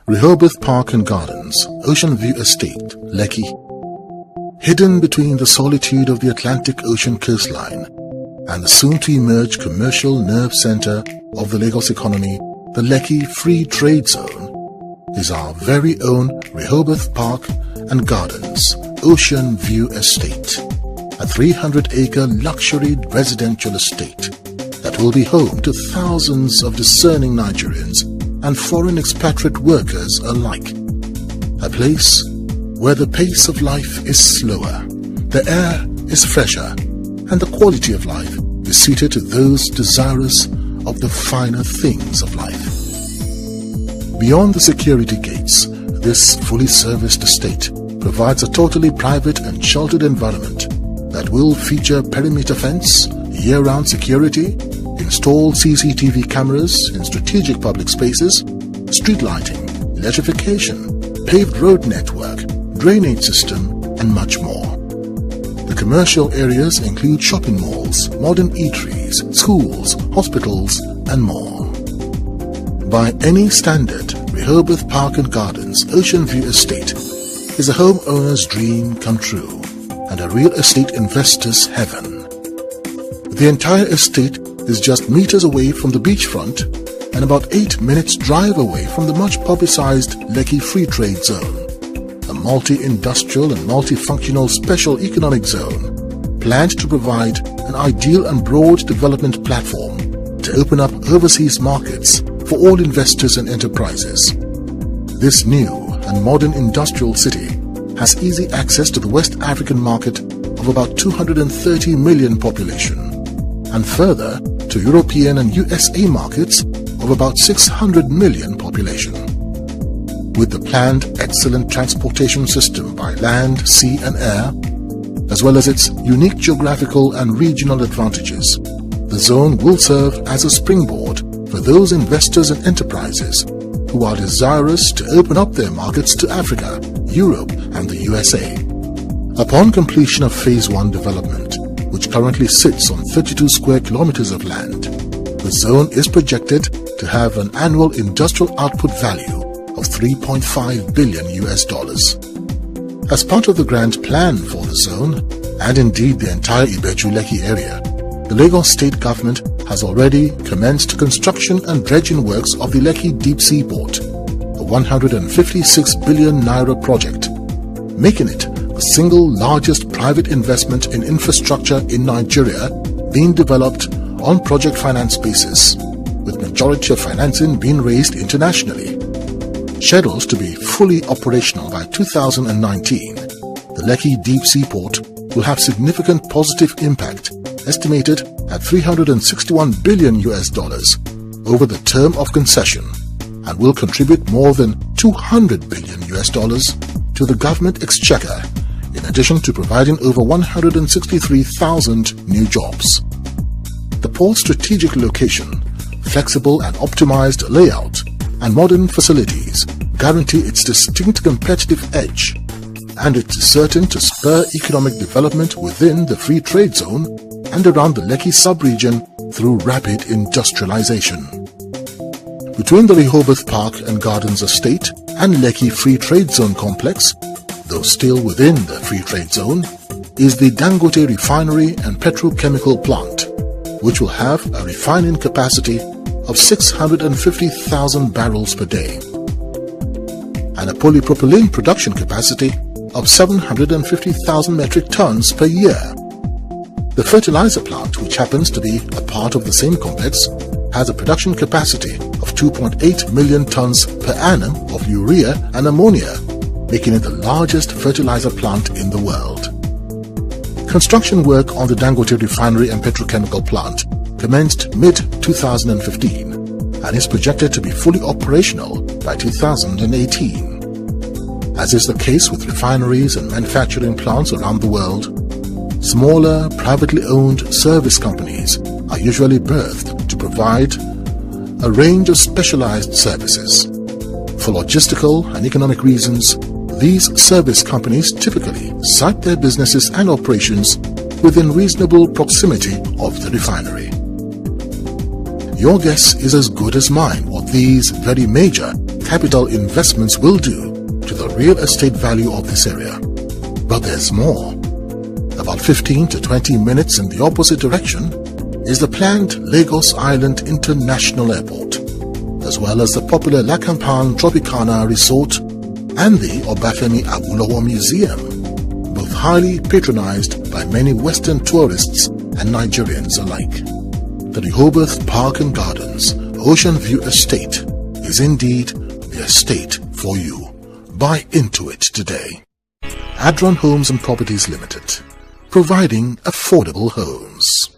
Rehoboth Park and Gardens, Ocean View Estate, Lekki. Hidden between the solitude of the Atlantic Ocean coastline and the soon-to-emerge commercial nerve center of the Lagos economy, the Lekki Free Trade Zone, is our very own Rehoboth Park and Gardens, Ocean View Estate, a 300-acre luxury residential estate that will be home to thousands of discerning Nigerians and foreign expatriate workers alike. A place where the pace of life is slower, the air is fresher, and the quality of life is suited to those desirous of the finer things of life. Beyond the security gates, this fully serviced estate provides a totally private and sheltered environment that will feature perimeter fence, year-round security, installed CCTV cameras in strategic public spaces, street lighting, electrification, paved road network, drainage system, and much more. The commercial areas include shopping malls, modern eateries, schools, hospitals, and more. By any standard, Rehoboth Park and Gardens Ocean View Estate is a homeowner's dream come true and a real estate investor's heaven. The entire estate is just meters away from the beachfront and about 8 minutes drive away from the much publicized Lekki Free Trade Zone, a multi-industrial and multifunctional special economic zone planned to provide an ideal and broad development platform to open up overseas markets for all investors and enterprises. This new and modern industrial city has easy access to the West African market of about 230 million population, and further to European and USA markets of about 600 million population. With the planned excellent transportation system by land, sea and air, as well as its unique geographical and regional advantages, the zone will serve as a springboard for those investors and enterprises who are desirous to open up their markets to Africa, Europe and the USA. Upon completion of Phase 1 development, which currently sits on 32 square kilometers of land, the zone is projected to have an annual industrial output value of $3.5 billion. As part of the grand plan for the zone, and indeed the entire Ibeju Lekki area, the Lagos State Government has already commenced construction and dredging works of the Lekki Deep Sea Port, a 156 billion naira project, making it the single largest private investment in infrastructure in Nigeria being developed on project finance basis, with majority of financing being raised internationally. Scheduled to be fully operational by 2019, the Lekki Deep Sea Port will have significant positive impact, estimated at $361 billion over the term of concession, and will contribute more than $200 billion to the government exchequer, in addition to providing over 163,000 new jobs. The port's strategic location, flexible and optimized layout, and modern facilities guarantee its distinct competitive edge, and it is certain to spur economic development within the Free Trade Zone and around the Lekki sub-region through rapid industrialization. Between the Rehoboth Park and Gardens Estate and Lekki Free Trade Zone complex, though still within the Free Trade Zone, is the Dangote Refinery and Petrochemical Plant, which will have a refining capacity of 650,000 barrels per day and a polypropylene production capacity of 750,000 metric tons per year. The fertilizer plant, which happens to be a part of the same complex, has a production capacity of 2.8 million tons per annum of urea and ammonia, making it the largest fertilizer plant in the world. Construction work on the Dangote Refinery and Petrochemical Plant commenced mid-2015 and is projected to be fully operational by 2018. As is the case with refineries and manufacturing plants around the world, smaller, privately owned service companies are usually birthed to provide a range of specialized services. For logistical and economic reasons, these service companies typically site their businesses and operations within reasonable proximity of the refinery. Your guess is as good as mine what these very major capital investments will do to the real estate value of this area. But there's more. About 15 to 20 minutes in the opposite direction is the planned Lagos Island International Airport, as well as the popular Lakampan Tropicana Resort and the Obafemi Awolowo Museum, both highly patronized by many Western tourists and Nigerians alike. The Rehoboth Park and Gardens Ocean View Estate is indeed the estate for you. Buy into it today. Adron Homes and Properties Limited, providing affordable homes.